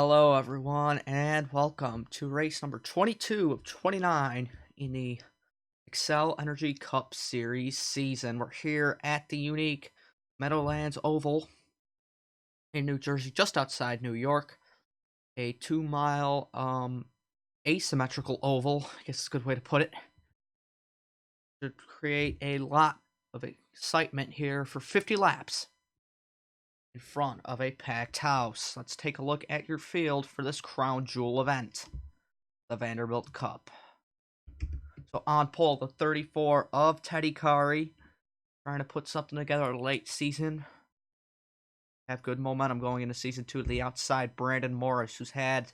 Hello everyone and welcome to race number 22 of 29 in the Excel Energy Cup Series season. We're here at the unique Meadowlands Oval in New Jersey, just outside New York. A 2-mile asymmetrical oval, I guess is a good way to put it. To create a lot of excitement here for 50 laps in front of a packed house. Let's take a look at your field for this crown jewel event, the Vanderbilt Cup. So on pole, the 34 of Teddy Kari, trying to put something together late season. Have good momentum going into season 2 to the outside. Brandon Morris, who's had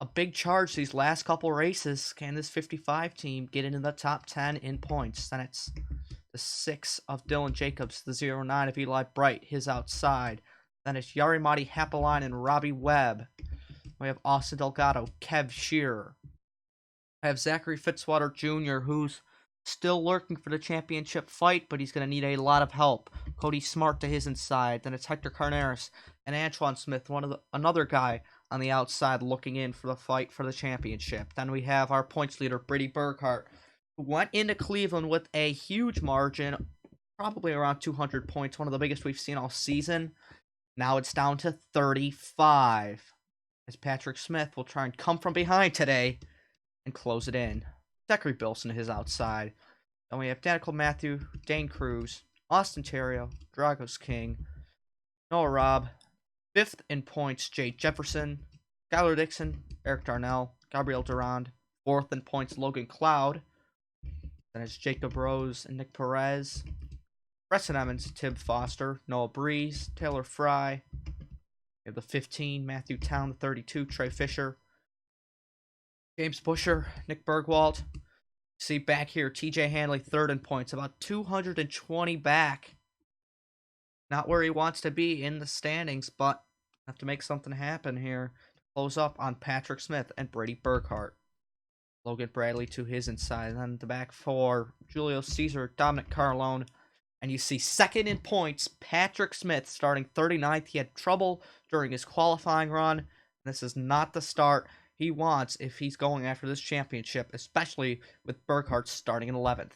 a big charge these last couple races. Can this 55 team get into the top 10 in points? Then it's the 6 of Dylan Jacobs, the 09 of Eli Bright, his outside. Then it's Yarimati Hapaline and Robbie Webb. We have Austin Delgado, Kev Shearer. I have Zachary Fitzwater Jr., who's still lurking for the championship fight, but he's going to need a lot of help. Cody Smart to his inside. Then it's Hector Carneris and Antoine Smith, another guy on the outside looking in for the fight for the championship. Then we have our points leader, Brady Burkhart, who went into Cleveland with a huge margin, probably around 200 points, one of the biggest we've seen all season. Now it's down to 35, as Patrick Smith will try and come from behind today and close it in. Zachary Bilson to his outside. Then we have Danica Matthew, Dane Cruz, Austin Terrio, Dragos King, Noah Robb, 5th in points, Jay Jefferson, Skylar Dixon, Eric Darnell, Gabriel Durand, 4th in points, Logan Cloud. Then it's Jacob Rose and Nick Perez, Preston Evans, Tib Foster, Noah Breeze, Taylor Fry. We have the 15, Matthew Town, the 32, Trey Fisher, James Busher, Nick Bergwald. See back here, TJ Hanley, 3rd in points, about 220 back. Not where he wants to be in the standings, but have to make something happen here to close up on Patrick Smith and Brady Burkhart. Logan Bradley to his inside, and then the back 4, Julio Caesar, Dominic Carlone. And you see 2nd in points, Patrick Smith, starting 39th. He had trouble during his qualifying run. This is not the start he wants if he's going after this championship, especially with Burkhart starting in 11th.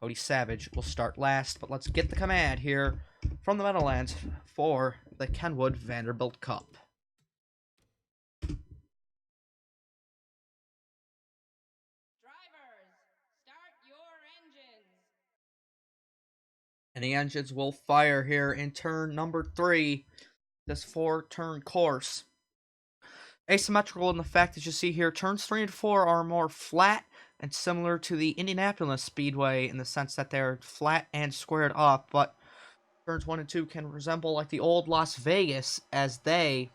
Cody Savage will start last, but let's get the command here from the Meadowlands for the Kenwood Vanderbilt Cup. And the engines will fire here in turn number 3, this 4-turn course. Asymmetrical in the fact that you see here, turns 3 and 4 are more flat and similar to the Indianapolis Speedway in the sense that they're flat and squared off, but turns 1 and 2 can resemble like the old Las Vegas as they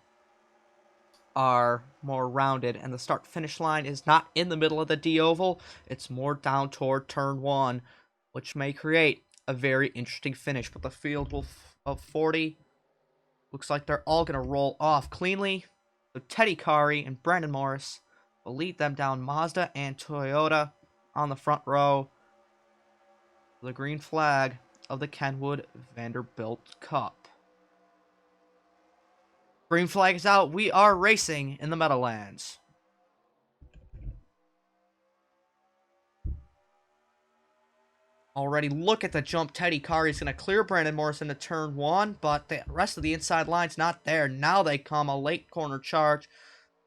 are more rounded, and the start-finish line is not in the middle of the D-oval, it's more down toward turn 1, which may create a very interesting finish, but the field of 40 looks like they're all going to roll off cleanly. So Teddy Kari and Brandon Morris will lead them down. Mazda and Toyota on the front row. The green flag of the Kenwood Vanderbilt Cup. Green flag is out. We are racing in the Meadowlands. Already look at the jump. Teddy Kari is going to clear Brandon Morris into turn 1, but the rest of the inside line's not there. Now they come, a late corner charge.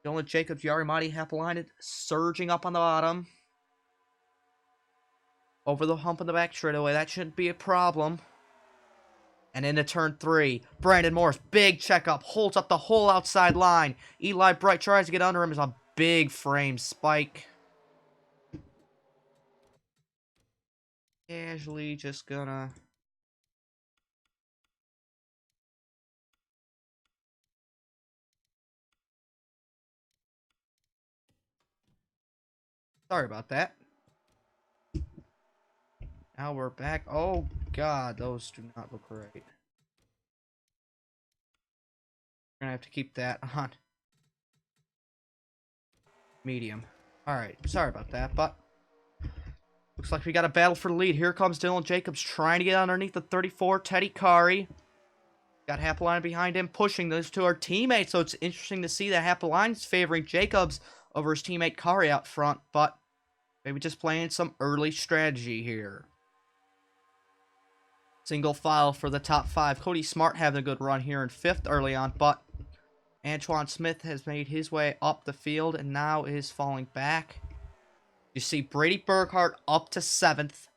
Dylan Jacobs, Yarimati Hapaline surging up on the bottom. Over the hump in the back straightaway. That shouldn't be a problem. And into turn 3. Brandon Morris, big checkup, holds up the whole outside line. Eli Bright tries to get under him. Is a big frame spike. Casually just gonna... Sorry about that. Now we're back. Oh, God, those do not look right. We're gonna have to keep that on medium. Alright, sorry about that, but looks like we got a battle for the lead. Here comes Dylan Jacobs trying to get underneath the 34, Teddy Kari. Got Happelines behind him, pushing. Those two are teammates, so it's interesting to see that Happelines favoring Jacobs over his teammate Kari out front, but maybe just playing some early strategy here. Single file for the top 5. Cody Smart having a good run here in 5th early on, but Antoine Smith has made his way up the field and now is falling back. You see Brady Burkhart up to 7th.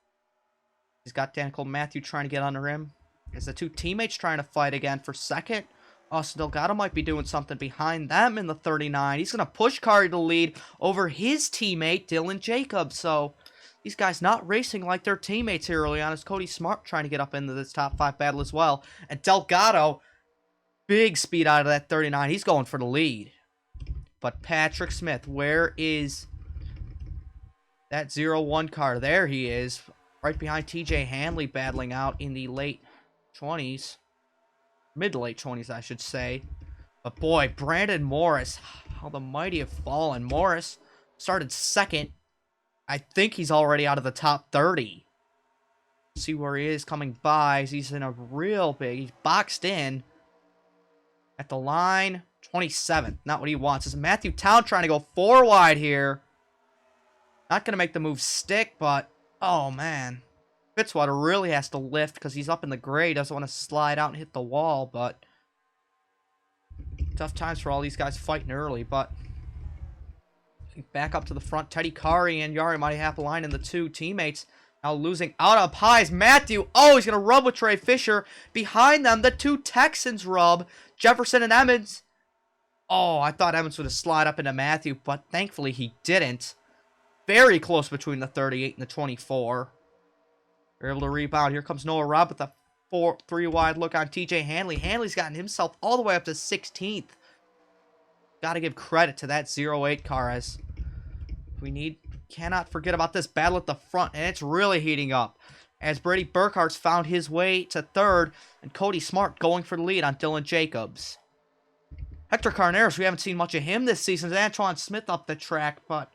He's got Daniel Matthew trying to get under him. As the two teammates trying to fight again for 2nd. Austin Delgado might be doing something behind them in the 39. He's going to push Kari to lead over his teammate, Dylan Jacobs. So these guys not racing like their teammates here early on. As Cody Smart trying to get up into this top 5 battle as well. And Delgado, big speed out of that 39. He's going for the lead. But Patrick Smith, where is that 0-1 car? There he is. Right behind TJ Hanley, battling out in the late 20s. Mid to late 20s, I should say. But boy, Brandon Morris, how the mighty have fallen. Morris started 2nd. I think he's already out of the top 30. See where he is coming by. He's in a real big, he's boxed in at the line. 27th, not what he wants. This is Matthew Town trying to go 4 wide here. Not going to make the move stick, but oh man. Fitzwater really has to lift because he's up in the gray. Doesn't want to slide out and hit the wall, but tough times for all these guys fighting early. But back up to the front, Teddy Kari and Yari Mighty Happelines and the two teammates now losing out up high. Is Matthew, oh, he's going to rub with Trey Fisher. Behind them, the two Texans rub, Jefferson and Emmons. Oh, I thought Emmons would have slid up into Matthew, but thankfully he didn't. Very close between the 38 and the 24. They're able to rebound. Here comes Noah Robb with a 3-wide look on TJ Hanley. Hanley's gotten himself all the way up to 16th. Got to give credit to that 0-8 car, as cannot forget about this battle at the front, and it's really heating up as Brady Burkhart's found his way to 3rd, and Cody Smart going for the lead on Dylan Jacobs. Hector Carneros, we haven't seen much of him this season. Antoine Smith up the track, but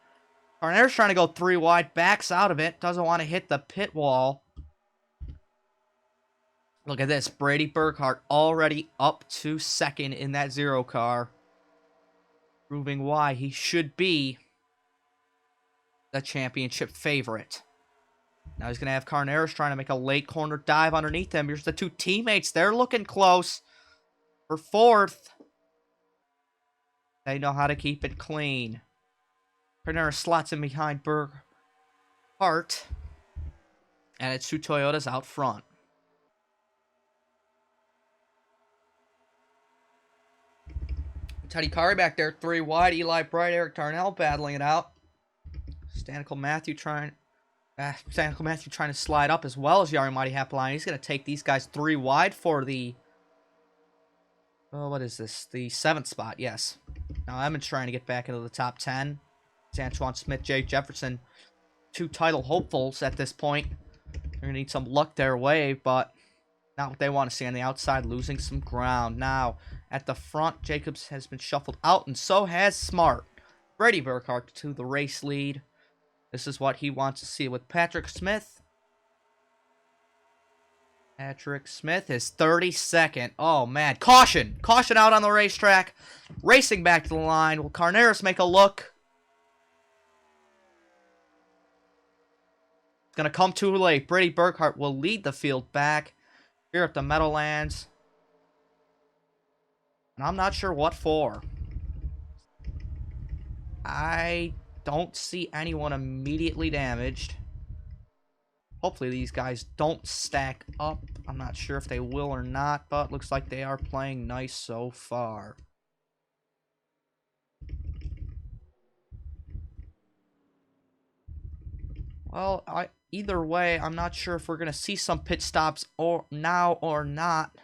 Carneros trying to go 3 wide, backs out of it, doesn't want to hit the pit wall. Look at this, Brady Burkhart already up to 2nd in that 0 car. Proving why he should be the championship favorite. Now he's going to have Carneros trying to make a late corner dive underneath him. Here's the two teammates. They're looking close for 4th. They know how to keep it clean. Carneros slots in behind Burkhart. And it's two Toyotas out front. Teddy Kari back there, 3 wide. Eli Bright, Eric Darnell battling it out. Stanicle Matthew trying to slide up as well as Yari Mighty Happelines. He's going to take these guys 3 wide for the... Oh, what is this? The 7th spot, yes. Now Emmons trying to get back into the top 10. It's Antoine Smith, Jay Jefferson. 2 title hopefuls at this point. They're going to need some luck their way, but not what they want to see on the outside, losing some ground. Now, at the front, Jacobs has been shuffled out, and so has Smart. Brady Burkhart to the race lead. This is what he wants to see with Patrick Smith. Patrick Smith is 32nd. Oh, man. Caution! Caution out on the racetrack. Racing back to the line. Will Carneros make a look? It's going to come too late. Brady Burkhart will lead the field back here at the Meadowlands. And I'm not sure what for. I don't see anyone immediately damaged. Hopefully these guys don't stack up. I'm not sure if they will or not, but looks like they are playing nice so far. Well, either way, I'm not sure if we're going to see some pit stops now or not.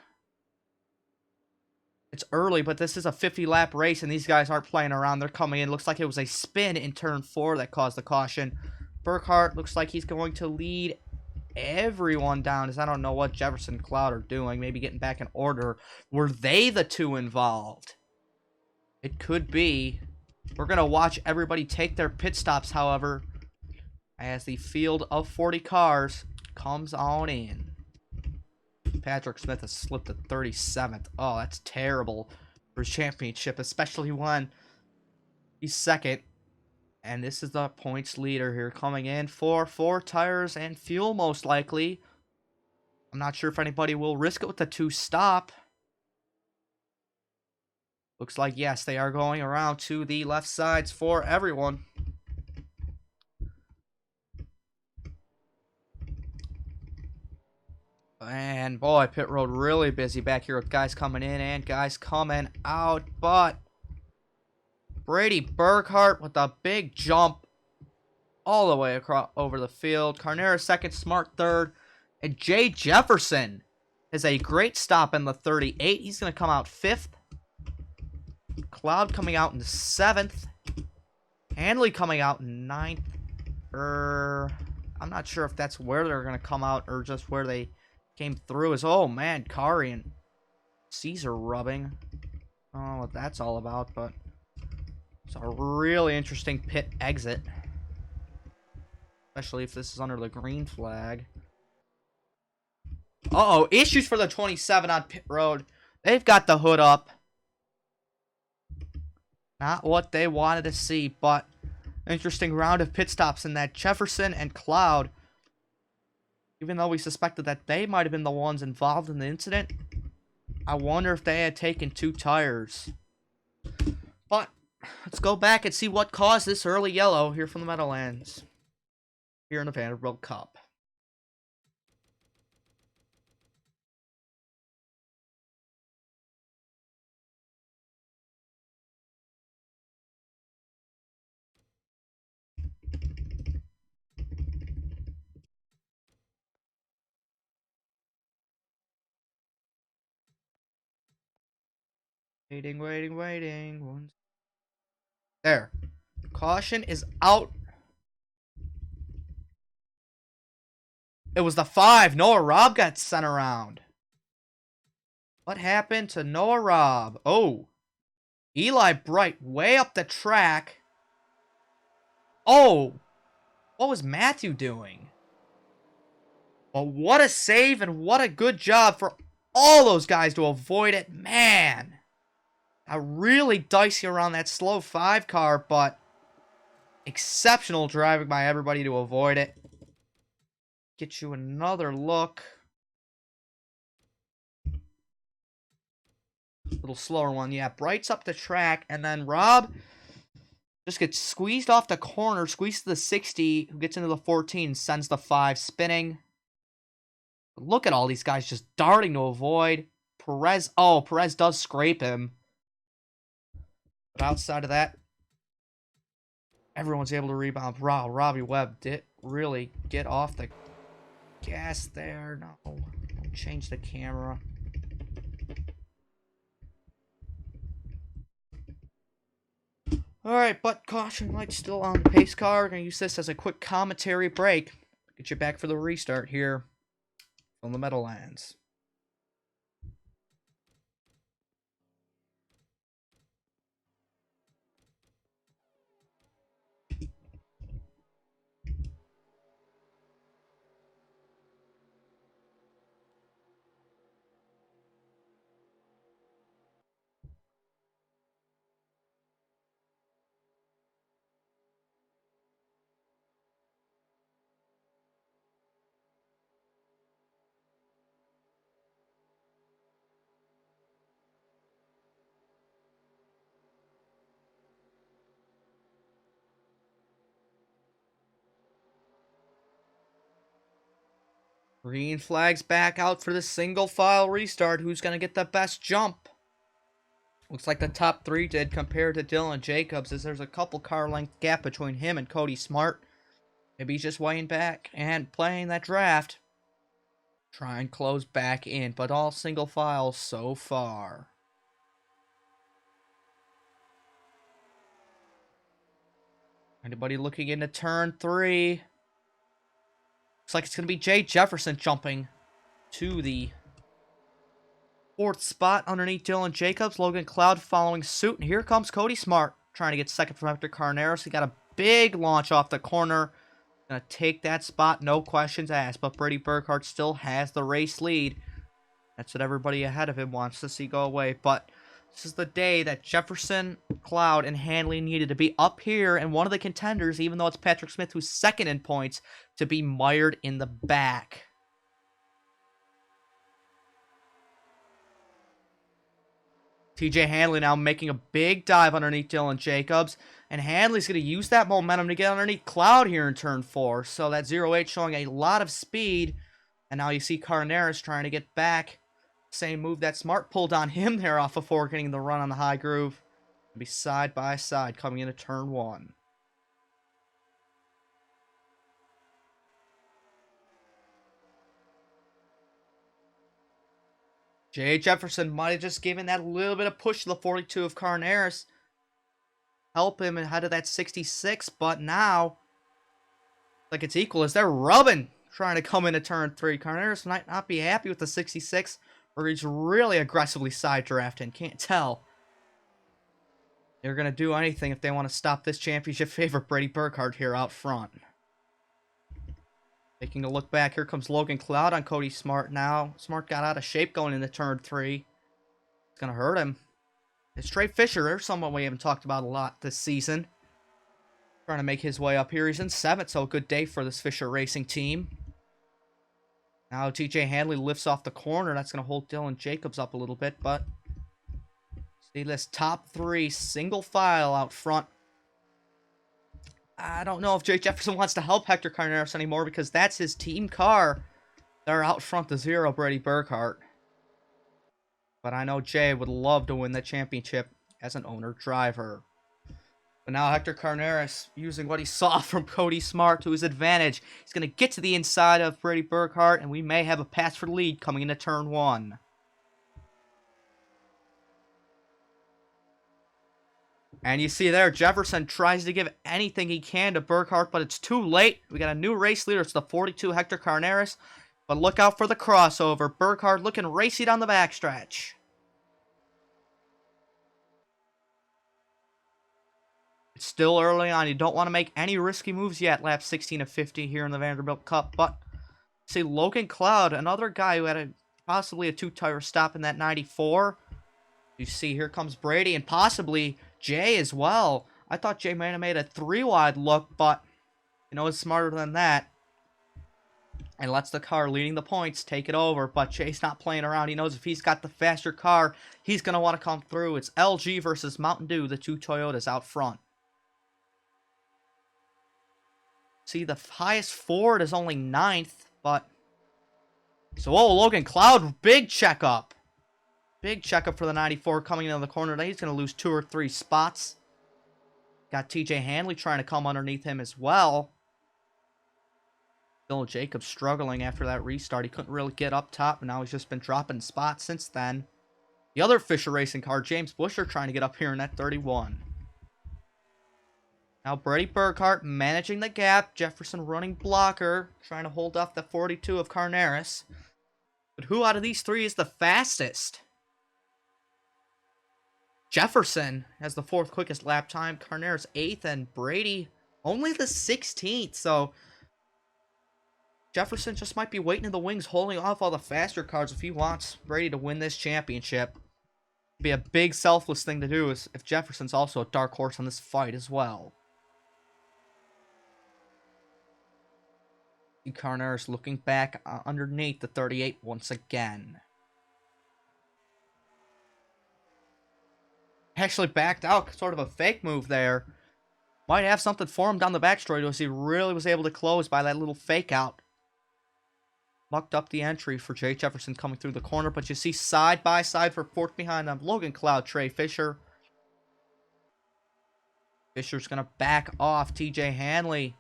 It's early, but this is a 50-lap race, and these guys aren't playing around. They're coming in. Looks like it was a spin in turn 4 that caused the caution. Burkhart looks like he's going to lead everyone down, as I don't know what Jefferson and Cloud are doing. Maybe getting back in order. Were they the two involved? It could be. We're going to watch everybody take their pit stops, however, as the field of 40 cars comes on in. Patrick Smith has slipped to 37th. Oh, that's terrible for his championship, especially when he's second. And this is the points leader here coming in for 4 tires and fuel, most likely. I'm not sure if anybody will risk it with the 2-stop. Looks like, yes, they are going around to the left sides for everyone. And boy, pit road really busy back here with guys coming in and guys coming out. But Brady Burkhart with a big jump all the way across over the field. Carnera second, Smart third. And Jay Jefferson is a great stop in the 38. He's going to come out 5th. Cloud coming out in 7th. Hanley coming out in 9th. I'm not sure if that's where they're going to come out or just where they came through. Oh man, Kari and Caesar rubbing. I don't know what that's all about, but it's a really interesting pit exit. Especially if this is under the green flag. Uh-oh, issues for the 27 on pit road. They've got the hood up. Not what they wanted to see, but interesting round of pit stops in that Jefferson and Cloud. Even though we suspected that they might have been the ones involved in the incident, I wonder if they had taken 2 tires. But let's go back and see what caused this early yellow here from the Meadowlands. Here in the Vanderbilt Cup. Waiting. There. Caution is out. It was the 5. Noah Robb got sent around. What happened to Noah Robb? Oh. Eli Bright way up the track. Oh. What was Matthew doing? But what a save and what a good job for all those guys to avoid it. Man. Really dicey around that slow 5 car, but exceptional driving by everybody to avoid it. Get you another look. Little slower one. Yeah, Bright's up the track, and then Rob just gets squeezed off the corner, squeezed to the 60, who gets into the 14 and sends the 5 spinning. Look at all these guys just darting to avoid. Perez does scrape him. But outside of that, everyone's able to rebound. Wow, Robbie Webb did really get off the gas there. No, don't change the camera. Alright, but caution light still on the pace car. We're going to use this as a quick commentary break. Get you back for the restart here on the Meadowlands. Green flag's back out for the single file restart. Who's going to get the best jump? Looks like the top 3 did compared to Dylan Jacobs, as there's a couple car length gap between him and Cody Smart. Maybe he's just weighing back and playing that draft. Try and close back in, but all single files so far. Anybody looking into turn 3? Looks like it's going to be Jay Jefferson jumping to the 4th spot underneath Dylan Jacobs. Logan Cloud following suit. And here comes Cody Smart trying to get second from Hector Carneros. He got a big launch off the corner. Going to take that spot, no questions asked. But Brady Burkhart still has the race lead. That's what everybody ahead of him wants to see go away. But this is the day that Jefferson, Cloud, and Hanley needed to be up here, and one of the contenders, even though it's Patrick Smith who's second in points, to be mired in the back. TJ Hanley now making a big dive underneath Dylan Jacobs. And Hanley's going to use that momentum to get underneath Cloud here in turn 4. So that 0-8 showing a lot of speed. And now you see Carneras trying to get back. Same move that Smart pulled on him there off of 4, getting the run on the high groove. It'll be side by side coming into turn 1. Jay Jefferson might have just given that little bit of push to the 42 of Carneras. Help him ahead of that 66, but now, like it's equal as they're rubbing, trying to come into turn 3. Carneras might not be happy with the 66, or he's really aggressively side drafting. Can't tell. They're going to do anything if they want to stop this championship favorite, Brady Burkhardt, here out front. Taking a look back, here comes Logan Cloud on Cody Smart now. Smart got out of shape going into turn 3. It's going to hurt him. It's Trey Fisher. There's someone we haven't talked about a lot this season. Trying to make his way up here. He's in 7th, so a good day for this Fisher Racing team. Now TJ Hanley lifts off the corner. That's going to hold Dylan Jacobs up a little bit, but see this top 3 single file out front. I don't know if Jay Jefferson wants to help Hector Carneras anymore because that's his team car. They're out front the 0, Brady Burkhardt. But I know Jay would love to win the championship as an owner-driver. But now Hector Carneras, using what he saw from Cody Smart to his advantage, he's going to get to the inside of Brady Burkhardt, and we may have a pass for the lead coming into turn 1. And you see there, Jefferson tries to give anything he can to Burkhardt, but it's too late. We got a new race leader. It's the 42, Hector Carneras. But look out for the crossover. Burkhardt looking racy down the backstretch. It's still early on. You don't want to make any risky moves yet. Lap 16 of 50 here in the Vanderbilt Cup. But see, Logan Cloud, another guy who had possibly a 2-tire stop in that 94. You see, here comes Brady and possibly Jay as well. I thought Jay might have made a 3-wide look, but you know, it's smarter than that. And lets the car leading the points take it over. But Jay's not playing around. He knows if he's got the faster car, he's going to want to come through. It's LG versus Mountain Dew, the 2 Toyotas out front. See, the highest Ford is only 9th, but... So, oh, Logan Cloud, big checkup. Big checkup for the 94 coming into the corner. He's going to lose 2 or 3 spots. Got TJ Hanley trying to come underneath him as well. Dylan Jacobs struggling after that restart. He couldn't really get up top, and now he's just been dropping spots since then. The other Fisher Racing car, James Busher, trying to get up here in that 31. Now Brady Burkhardt managing the gap. Jefferson running blocker, trying to hold off the 42 of Carneras. But who out of these 3 is the fastest? Jefferson has the 4th quickest lap time. Carneras 8th, and Brady only the 16th. So Jefferson just might be waiting in the wings, holding off all the faster cars if he wants Brady to win this championship. It'd be a big selfless thing to do if Jefferson's also a dark horse on this fight as well. Carneras looking back underneath the 38 once again. Actually backed out, sort of a fake move there. Might have something for him down the backstretch as he really was able to close by that little fake out. Mucked up the entry for Jay Jefferson coming through the corner, but you see side by side for 4th behind them, Logan Cloud, Trey Fisher. Fisher's going to back off TJ Hanley.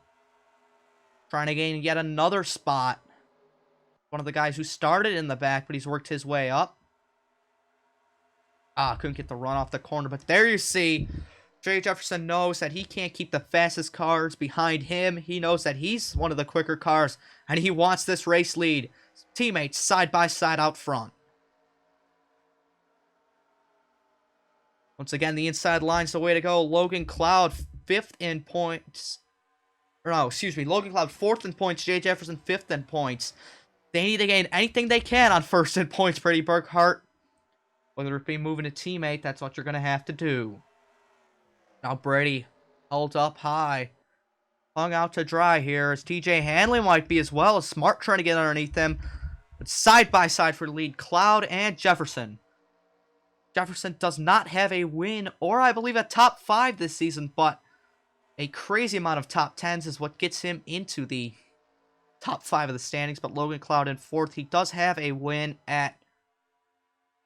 Trying to gain yet another spot. One of the guys who started in the back, but he's worked his way up. Couldn't get the run off the corner, but there you see, Jay Jefferson knows that he can't keep the fastest cars behind him. He knows that he's one of the quicker cars, and he wants this race lead. Teammates side by side out front. Once again, the inside line's the way to go. Logan Cloud, 5th in points. Or no, excuse me. Logan Cloud, 4th in points. Jay Jefferson, 5th in points. They need to gain anything they can on first and points, Brady Burkhart. Whether it be moving a teammate, that's what you're going to have to do. Now Brady held up high. Hung out to dry here as TJ Hanley might be as well. As Smart trying to get underneath him. But side by side for the lead, Cloud and Jefferson. Jefferson does not have a win or I believe a top 5 this season, but a crazy amount of top 10s is what gets him into the top 5 of the standings. But Logan Cloud in 4th. He does have a win at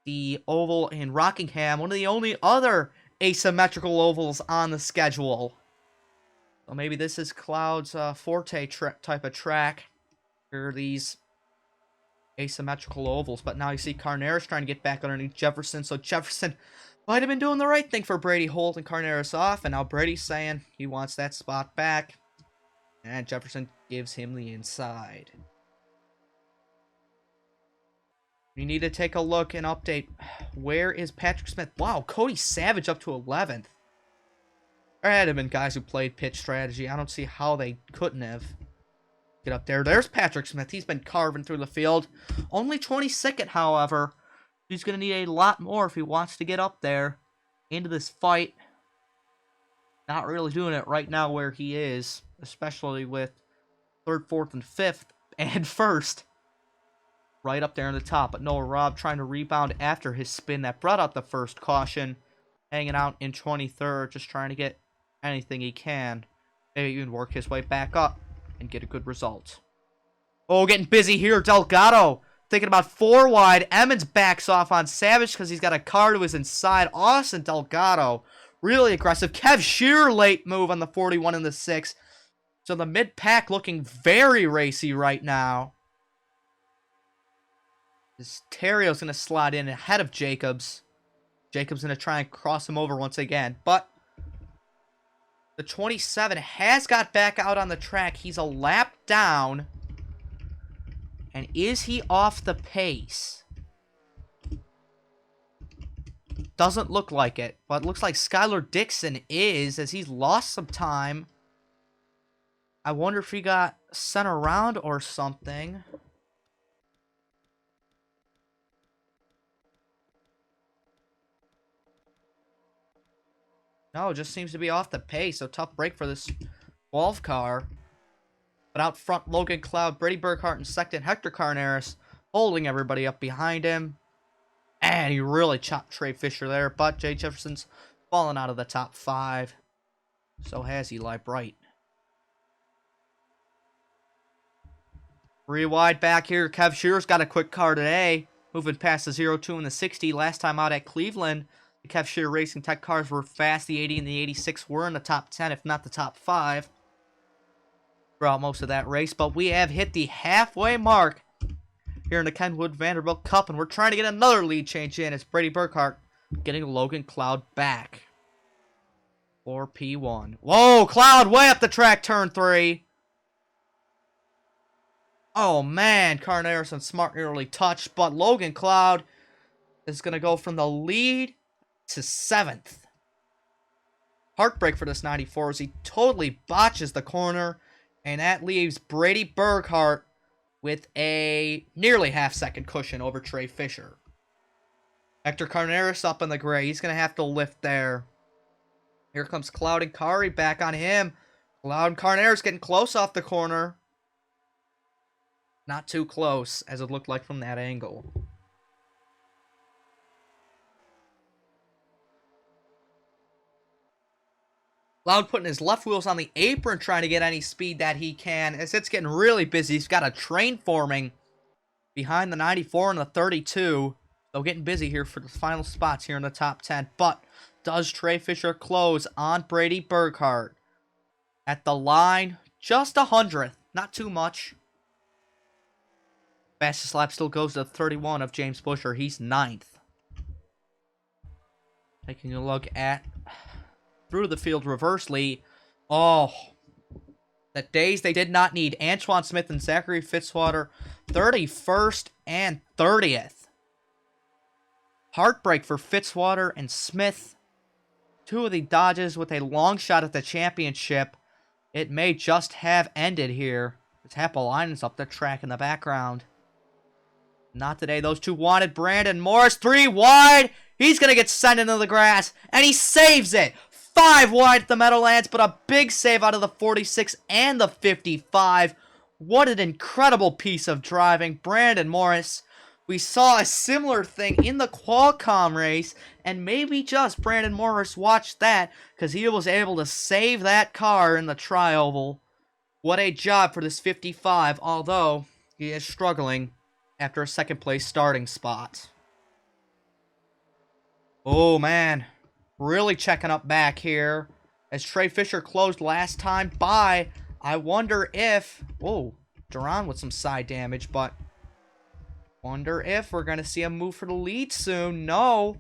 the Oval in Rockingham, one of the only other asymmetrical ovals on the schedule. So maybe this is Cloud's forte type of track for these asymmetrical ovals. But now you see Carneros trying to get back underneath Jefferson. So Jefferson might have been doing the right thing for Brady, holding Carneros off. And now Brady's saying he wants that spot back. And Jefferson gives him the inside. We need to take a look and update. Where is Patrick Smith? Wow, Cody Savage up to 11th. There had been guys who played pitch strategy. I don't see how they couldn't have. Get up there. There's Patrick Smith. He's been carving through the field. Only 22nd, however. He's going to need a lot more if he wants to get up there into this fight. Not really doing it right now where he is, especially with 3rd, 4th, and 5th, and 1st. Right up there in the top. But Noah Robb trying to rebound after his spin that brought out the first caution. Hanging out in 23rd, just trying to get anything he can. Maybe even work his way back up and get a good result. Oh, getting busy here. Delgado thinking about 4 wide. Emmons backs off on Savage because he's got a car to his inside. Austin Delgado really aggressive. Kev Shearer late move on the 41 and the 6. So the mid-pack looking very racy right now. This Terrio's going to slide in ahead of Jacobs. Jacobs going to try and cross him over once again. But the 27 has got back out on the track. He's a lap down. And is he off the pace? Doesn't look like it. But it looks like Skylar Dixon is, as he's lost some time. I wonder if he got sent around or something. No, it just seems to be off the pace. So tough break for this 12 car. But out front, Logan Cloud, Brady Burkhart in 2nd, Hector Carneros holding everybody up behind him. And he really chopped Trey Fisher there. But Jay Jefferson's fallen out of the top 5. So has Eli Bright. 3 wide back here. Kev Shearer's got a quick car today. Moving past the 0-2 and the 60. Last time out at Cleveland, the Kev Shearer Racing Tech cars were fast. The 80 and the 86 were in the top 10, if not the top 5. Throughout most of that race. But we have hit the halfway mark here in the Kenwood Vanderbilt Cup. And we're trying to get another lead change in. It's Brady Burkhart getting Logan Cloud back. For P1. Whoa, Cloud way up the track, turn 3. Oh, man, Carneros and Smart nearly touched, but Logan Cloud is going to go from the lead to 7th. Heartbreak for this 94 as he totally botches the corner, and that leaves Brady Burkhart with a nearly half-second cushion over Trey Fisher. Hector Carneros up in the gray. He's going to have to lift there. Here comes Cloud and Kari back on him. Cloud and Carneros getting close off the corner. Not too close, as it looked like from that angle. Cloud putting his left wheels on the apron, trying to get any speed that he can, as it's getting really busy. He's got a train forming behind the 94 and the 32. So getting busy here for the final spots here in the top 10. But does Trey Fisher close on Brady Burkhart? At the line, just 100th. Not too much. Fastest lap still goes to 31 of James Busher. He's 9th. Taking a look at through the field reversely. Oh, the days they did not need. Antoine Smith and Zachary Fitzwater, 31st and 30th. Heartbreak for Fitzwater and Smith. 2 of the Dodges with a long shot at the championship. It may just have ended here. It's Happalainen's up the track in the background. Not today. Those two wanted. Brandon Morris, 3 wide. He's going to get sent into the grass, and he saves it. 5 wide at the Meadowlands, but a big save out of the 46 and the 55. What an incredible piece of driving. Brandon Morris. We saw a similar thing in the Qualcomm race, and maybe just Brandon Morris watched that because he was able to save that car in the tri-oval. What a job for this 55, although he is struggling after a second place starting spot. Oh man, really checking up back here as Trey Fisher closed last time by. I wonder if, whoa, Duran with some side damage, but wonder if we're going to see him move for the lead soon. No.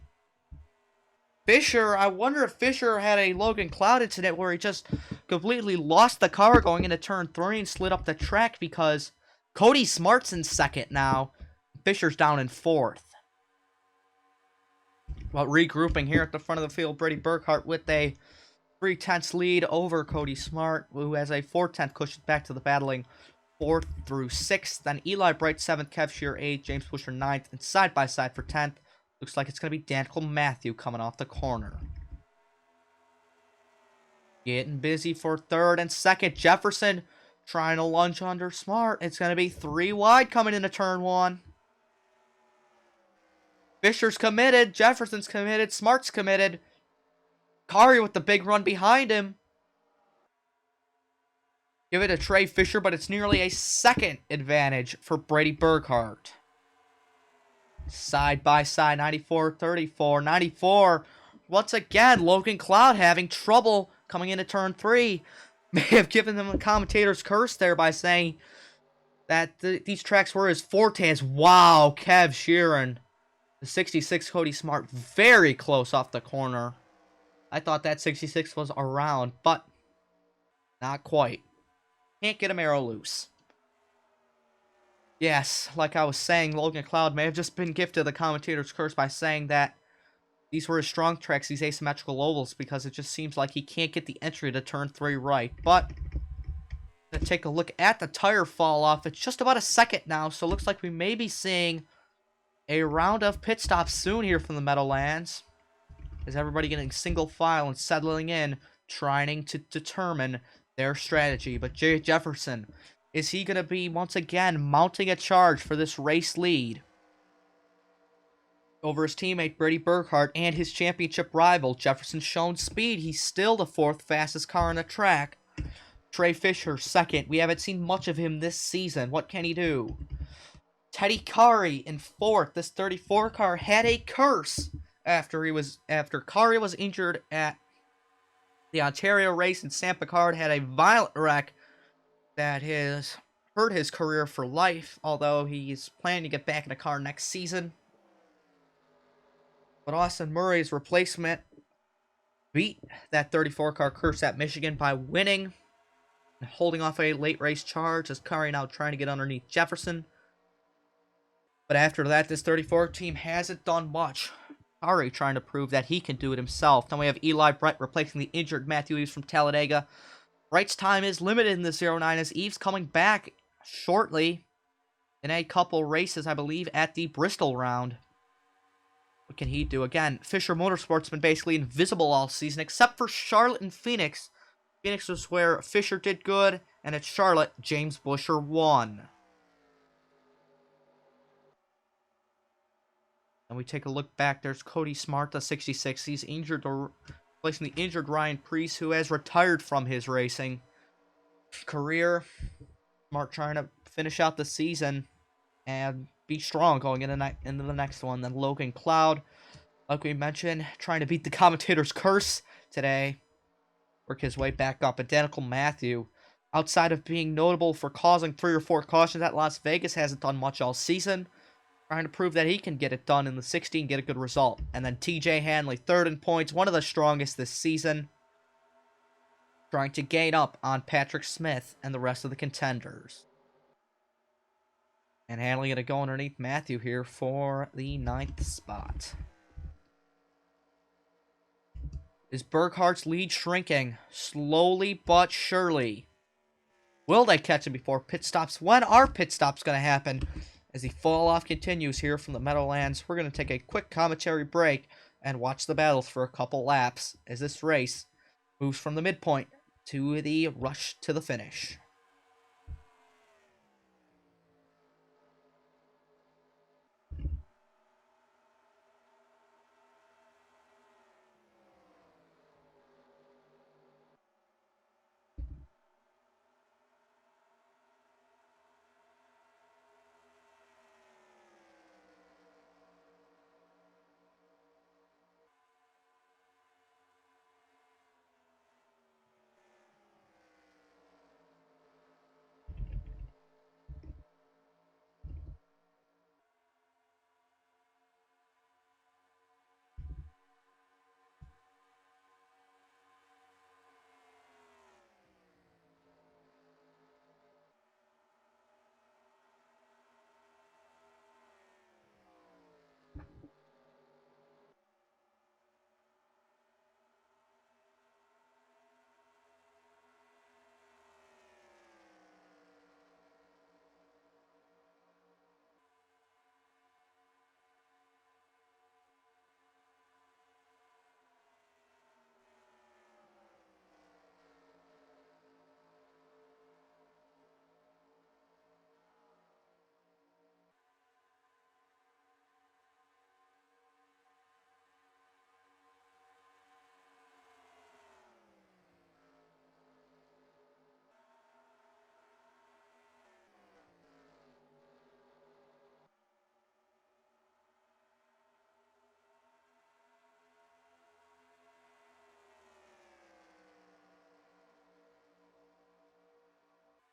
Fisher, I wonder if Fisher had a Logan Cloud incident where he just completely lost the car going into turn 3 and slid up the track because Cody Smart's in second now. Fisher's down in 4th. Well, regrouping here at the front of the field, Brady Burkhart with a 3/10 lead over Cody Smart, who has a 4/10 cushion back to the battling 4th through 6th. Then Eli Bright 7th, Kev Shear 8th, James Busher 9th, and side by side for 10th. Looks like it's going to be Daniel Matthew coming off the corner. Getting busy for 3rd and 2nd. Jefferson trying to lunge under Smart. It's going to be 3 wide coming into turn 1. Fisher's committed. Jefferson's committed. Smart's committed. Kari with the big run behind him. Give it to Trey Fisher, but it's nearly a second advantage for Brady Burkhart. Side by side, 94-34. 94. Once again, Logan Cloud having trouble coming into turn 3. May have given them a commentator's curse there by saying that these tracks were his fortes. Wow, Kev Sheeran. The 66 Cody Smart very close off the corner. I thought that 66 was around, but not quite. Can't get a arrow loose. Yes, like I was saying, Logan Cloud may have just been gifted the commentator's curse by saying that these were his strong tracks, these asymmetrical ovals, because it just seems like he can't get the entry to turn 3 right. But, to take a look at the tire fall off, it's just about a second now, so it looks like we may be seeing a round of pit stops soon here from the Meadowlands. Is everybody getting single file and settling in, trying to determine their strategy. But Jay Jefferson, is he going to be, once again, mounting a charge for this race lead over his teammate Brady Burkhart and his championship rival? Jefferson's shown speed. He's still the 4th fastest car on the track. Trey Fisher, 2nd. We haven't seen much of him this season. What can he do? Teddy Kari in 4th. This 34 car had a curse after Kari was injured at the Ontario race, and Sam Picard had a violent wreck that has hurt his career for life, although he's planning to get back in the car next season. But Austin Murray's replacement beat that 34 car curse at Michigan by winning and holding off a late race charge, as Kari now trying to get underneath Jefferson. But after that, this 34 team hasn't done much. Kari trying to prove that he can do it himself. Then we have Eli Bright replacing the injured Matthew Eves from Talladega. Bright's time is limited in the 09 as Eves coming back shortly in a couple races, I believe, at the Bristol round. What can he do? Again, Fisher Motorsports been basically invisible all season, except for Charlotte and Phoenix. Phoenix was where Fisher did good, and at Charlotte, James Busher won. And we take a look back. There's Cody Smart, the 66. He's injured, or replacing the injured Ryan Preece, who has retired from his racing career. Smart trying to finish out the season and be strong going into the next one. Then Logan Cloud, like we mentioned, trying to beat the commentator's curse today. Work his way back up. And Daniel Matthew, outside of being notable for causing 3 or 4 cautions at Las Vegas, hasn't done much all season. Trying to prove that he can get it done in the 16, get a good result. And then TJ Hanley, 3rd in points, one of the strongest this season. Trying to gain up on Patrick Smith and the rest of the contenders. And Hanley going to go underneath Matthew here for the 9th spot. Is Burkhart's lead shrinking? Slowly but surely. Will they catch him before pit stops? When are pit stops going to happen? As the fall-off continues here from the Meadowlands, we're going to take a quick commentary break and watch the battles for a couple laps as this race moves from the midpoint to the rush to the finish.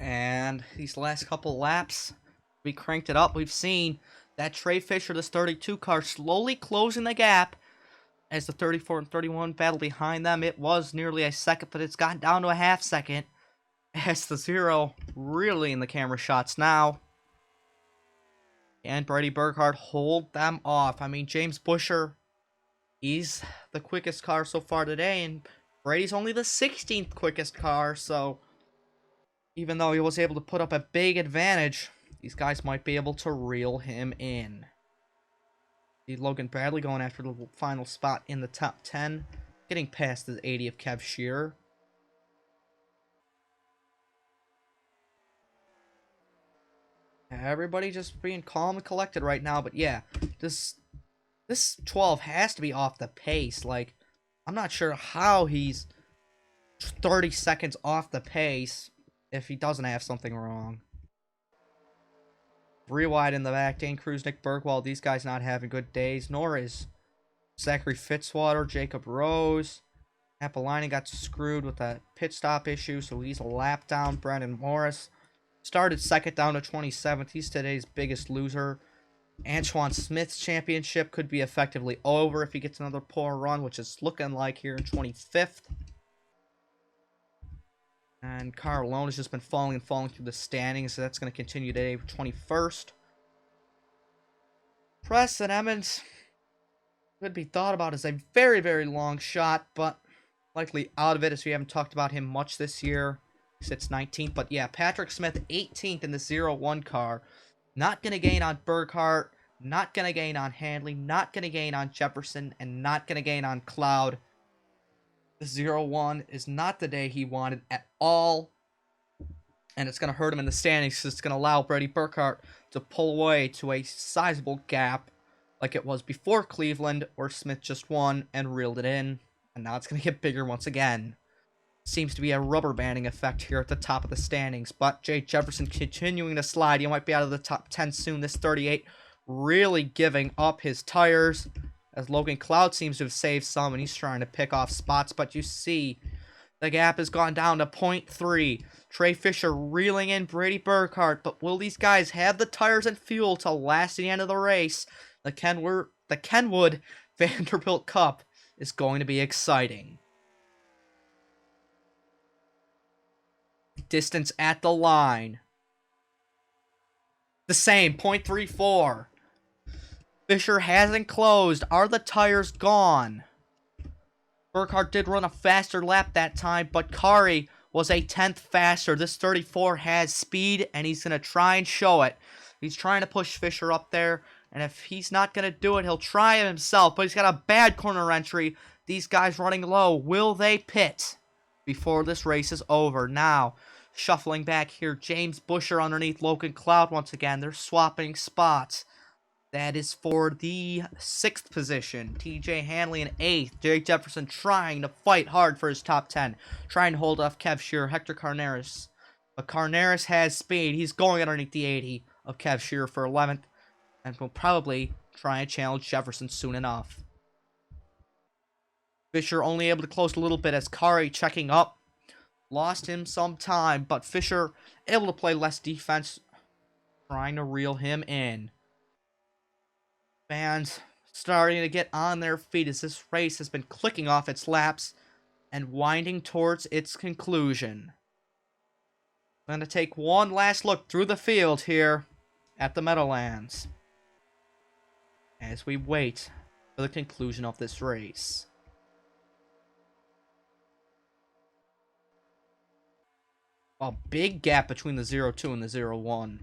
And these last couple laps, we cranked it up. We've seen that Trey Fisher, this 32 car, slowly closing the gap as the 34 and 31 battle behind them. It was nearly a second, but it's gotten down to a half second as the 0 really in the camera shots now. And Brady Burkhart hold them off. I mean, James Busher, he's the quickest car so far today, and Brady's only the 16th quickest car, so even though he was able to put up a big advantage, these guys might be able to reel him in. See Logan Bradley going after the final spot in the top 10, getting past the 80 of Kev Shearer. Everybody just being calm and collected right now, but yeah, this 12 has to be off the pace. Like, I'm not sure how he's 30 seconds off the pace if he doesn't have something wrong. 3 wide in the back, Dane Cruz, Nick Bergwald, these guys not having good days, nor is Zachary Fitzwater, Jacob Rose. Appolini got screwed with that pit stop issue, so he's a lap down. Brandon Morris started second down to 27th. He's today's biggest loser. Antoine Smith's championship could be effectively over if he gets another poor run, which is looking like here in 25th. And Carl Malone has just been falling through the standings, so that's going to continue today for 21st. Preston Emmons could be thought about as a very, very long shot, but likely out of it as we haven't talked about him much this year. He sits 19th, but yeah, Patrick Smith 18th in the 0-1 car. Not going to gain on Burkhart, not going to gain on Handley, not going to gain on Jefferson, and not going to gain on Cloud. The 0-1 is not the day he wanted at all, and it's going to hurt him in the standings because it's going to allow Brady Burkhart to pull away to a sizable gap like it was before Cleveland, where Smith just won and reeled it in, and now it's going to get bigger once again. Seems to be a rubber banding effect here at the top of the standings, but Jay Jefferson continuing to slide. He might be out of the top 10 soon. This 38 really giving up his tires, as Logan Cloud seems to have saved some, and he's trying to pick off spots, but you see the gap has gone down to 0.3. Trey Fisher reeling in Brady Burkhart, but will these guys have the tires and fuel to last the end of the race? The Kenwood Vanderbilt Cup is going to be exciting. Distance at the line. The same, 0.34. Fisher hasn't closed. Are the tires gone? Burkhart did run a faster lap that time, but Kari was a 10th faster. This 34 has speed, and he's going to try and show it. He's trying to push Fisher up there, and if he's not going to do it, he'll try it himself, but he's got a bad corner entry. These guys running low. Will they pit before this race is over? Now, shuffling back here, James Busher underneath Logan Cloud once again. They're swapping spots. That is for the 6th position. TJ Hanley in 8th. Jake Jefferson trying to fight hard for his top 10. Trying to hold off Kev Shearer, Hector Carneris. But Carneris has speed. He's going underneath the 80 of Kev Shearer for 11th. And will probably try and challenge Jefferson soon enough. Fisher only able to close a little bit as Kari checking up. Lost him some time, but Fisher able to play less defense. Trying to reel him in. Fans starting to get on their feet as this race has been clicking off its laps and winding towards its conclusion. I'm going to take one last look through the field here at the Meadowlands as we wait for the conclusion of this race. A big gap between the 0-2 and the 0-1.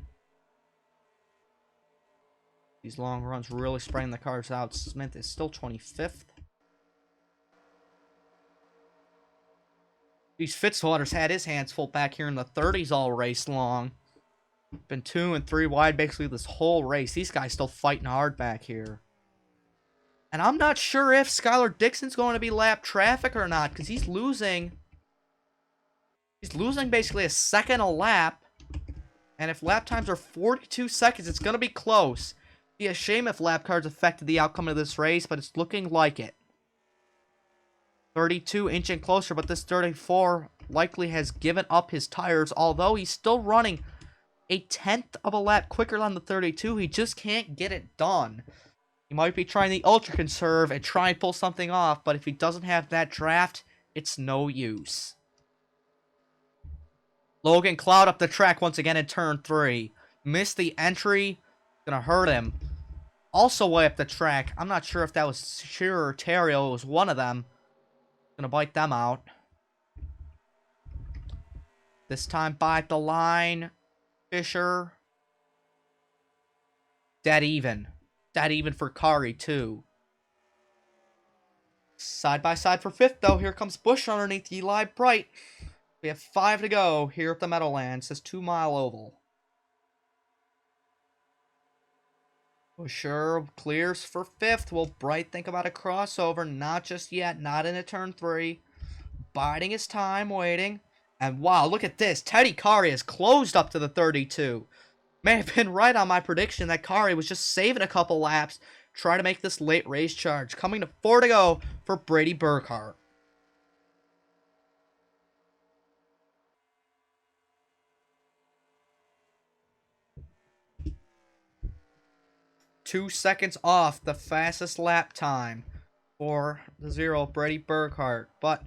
These long runs really spreading the cars out. Smith is still 25th. These Fitzwater's had his hands full back here in the 30s all race long. Been 2 and 3 wide basically this whole race. These guys still fighting hard back here. And I'm not sure if Skylar Dixon's going to be lap traffic or not, because he's losing. He's losing basically a second a lap. And if lap times are 42 seconds, it's going to be close. It'd be a shame if lap cards affected the outcome of this race, but it's looking like it. 32 inching closer, but this 34 likely has given up his tires, although he's still running a 10th of a lap quicker than the 32. He just can't get it done. He might be trying the ultra conserve and try and pull something off, but if he doesn't have that draft, it's no use. Logan Cloud up the track once again in turn 3. Missed the entry. Gonna hurt him. Also way up the track. I'm not sure if that was Shearer or Terrio. It was one of them. Gonna bite them out. This time by the line. Fisher. Dead even. Dead even for Kari too. Side by side for 5th though. Here comes Bush underneath Eli Bright. We have 5 to go here at the Meadowlands. This 2-mile oval. Busher clears for 5th. Will Bright think about a crossover? Not just yet. Not into turn 3. Biding his time, waiting. And wow, look at this. Teddy Kari has closed up to the 32. May have been right on my prediction that Kari was just saving a couple laps. Try to make this late race charge. Coming to 4 to go for Brady Burkhart. Two seconds off the fastest lap time for the 0 Brady Burkhart. But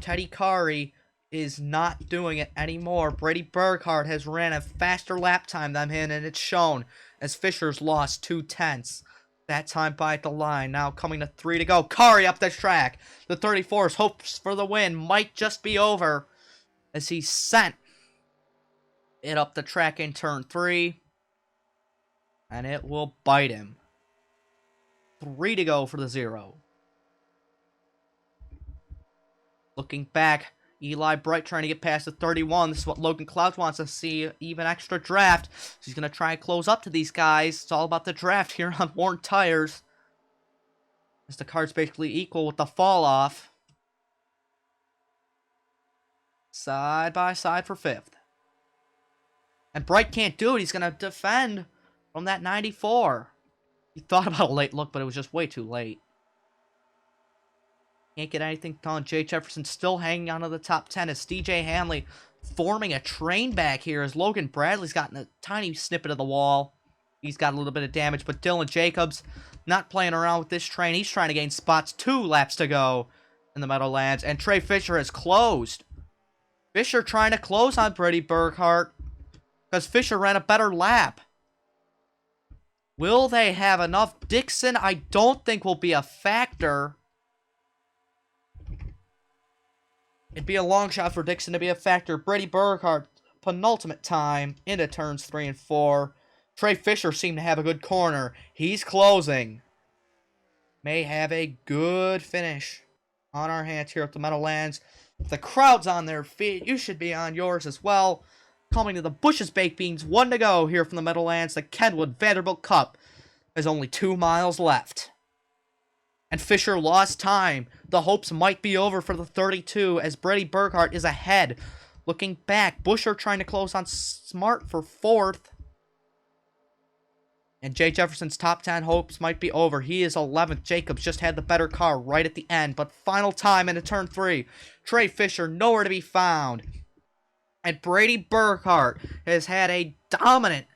Teddy Kari is not doing it anymore. Brady Burkhart has ran a faster lap time than him, and it's shown as Fisher's lost 2/10. That time by the line. Now coming to 3 to go. Kari up the track. The 34's hopes for the win might just be over as he sent it up the track in turn 3. And it will bite him. 3 to go for the 0. Looking back, Eli Bright trying to get past the 31. This is what Logan Cloud wants to see. Even extra draft. So he's going to try and close up to these guys. It's all about the draft here on worn tires. As the car's basically equal with the fall off. Side by side for 5th. And Bright can't do it. He's going to defend from that 94. He thought about a late look, but it was just way too late. Can't get anything done. Jay Jefferson still hanging on to the top 10 as DJ Hanley forming a train back here as Logan Bradley's gotten a tiny snippet of the wall. He's got a little bit of damage, but Dylan Jacobs not playing around with this train. He's trying to gain spots. 2 laps to go in the Meadowlands, and Trey Fisher has closed. Fisher trying to close on Brady Burkhart because Fisher ran a better lap. Will they have enough? Dixon, I don't think will be a factor. It'd be a long shot for Dixon to be a factor. Brady Burkhart, penultimate time into turns 3 and 4. Trey Fisher seemed to have a good corner. He's closing. May have a good finish on our hands here at the Meadowlands. The crowd's on their feet. You should be on yours as well. Coming to the Bush's Baked Beans. 1 to go here from the Meadowlands. The Kenwood Vanderbilt Cup. There's only 2 miles left. And Fisher lost time. The hopes might be over for the 32 as Brady Burkhart is ahead. Looking back, Busher trying to close on Smart for 4th. And Jay Jefferson's top 10 hopes might be over. He is 11th. Jacobs just had the better car right at the end. But final time into turn 3. Trey Fisher nowhere to be found. And Brady Burkhart has had a dominant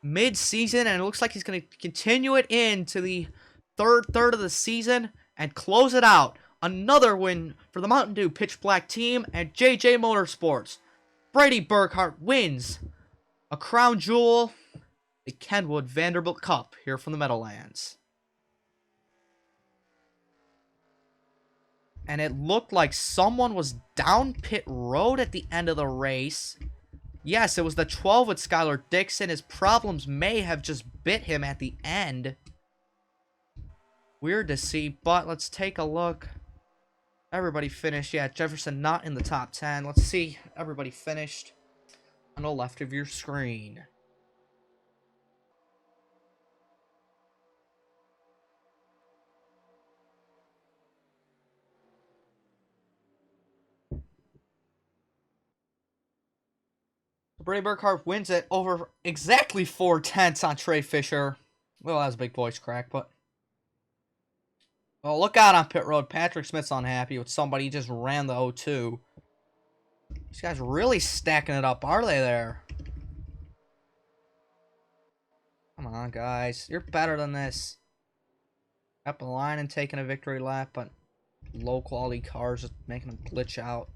mid-season. And it looks like he's going to continue it into the third of the season. And close it out. Another win for the Mountain Dew Pitch Black team and JJ Motorsports. Brady Burkhart wins a crown jewel. The Kenwood Vanderbilt Cup here from the Meadowlands. And it looked like someone was down pit road at the end of the race. Yes, it was the 12 with Skylar Dixon. His problems may have just bit him at the end. Weird to see, but let's take a look. Everybody finished. Yeah, Jefferson not in the top 10. Let's see. Everybody finished on the left of your screen. Brady Burkhart wins it over exactly 4/10 on Trey Fisher. Well, that was a big voice crack, but... Well, look out on pit road. Patrick Smith's unhappy with somebody. He just ran the 0-2. These guys really stacking it up, are they there? Come on, guys. You're better than this. Up the line and taking a victory lap, but low-quality cars just making them glitch out.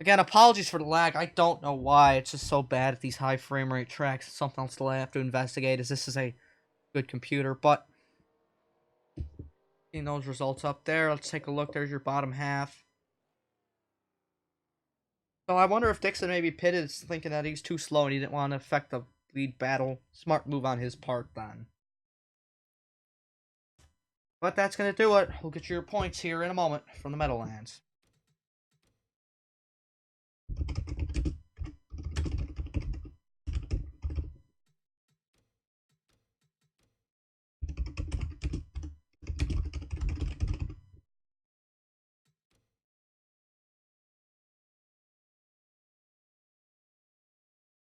Again, apologies for the lag. I don't know why. It's just so bad at these high frame rate tracks. It's something else that I have to investigate, as this is a good computer. But seeing those results up there, let's take a look. There's your bottom half. So I wonder if Dixon maybe pitted thinking that he's too slow and he didn't want to affect the lead battle. Smart move on his part then. But that's going to do it. We'll get your points here in a moment from the Meadowlands.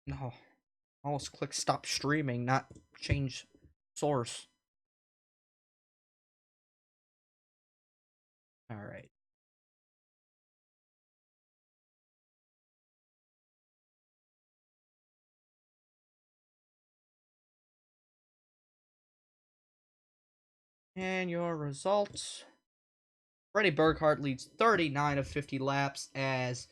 No. Almost click stop streaming, not change source. Alright. And your results. Brady Burkhart leads 39 of 50 laps as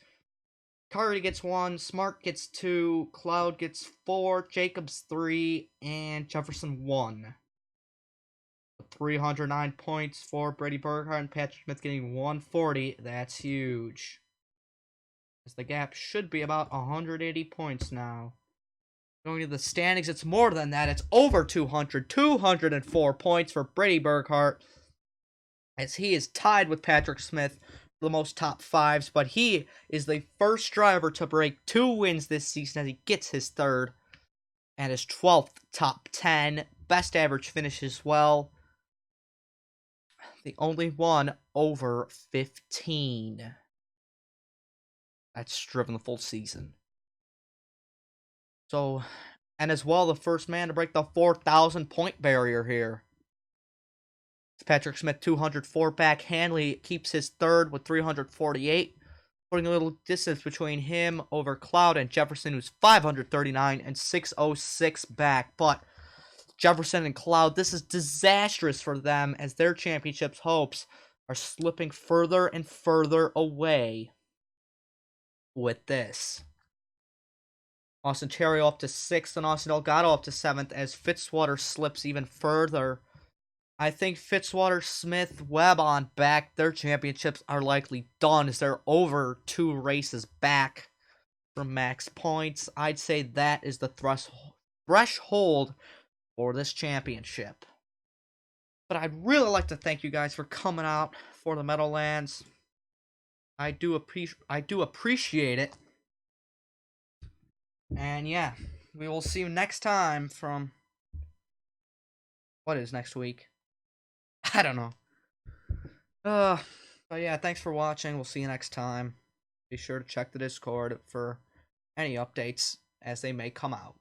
Curry gets 1, Smart gets 2, Cloud gets 4, Jacobs 3, and Jefferson 1. 309 points for Brady Burkhart and Patrick Smith getting 140. That's huge. As the gap should be about 180 points now. Going to the standings, it's more than that. It's over 200. 204 points for Brady Burkhart, as he is tied with Patrick Smith for the most top 5s, but he is the first driver to break 2 wins this season as he gets his 3rd and his 12th top 10. Best average finish as well. The only one over 15. That's driven the full season. So, and as well, the first man to break the 4,000 point barrier here. It's Patrick Smith, 204 back. Hanley keeps his 3rd with 348. Putting a little distance between him over Cloud and Jefferson, who's 539 and 606 back. But Jefferson and Cloud, this is disastrous for them as their championship's hopes are slipping further and further away with this. Austin Terrio up to 6th and Austin Delgado up to 7th as Fitzwater slips even further. I think Fitzwater, Smith, Webb on back. Their championships are likely done as they're over 2 races back from max points. I'd say that is the threshold for this championship. But I'd really like to thank you guys for coming out for the Meadowlands. I do appreciate it. And yeah, we will see you next time from... What is next week? I don't know. But yeah, thanks for watching. We'll see you next time. Be sure to check the Discord for any updates as they may come out.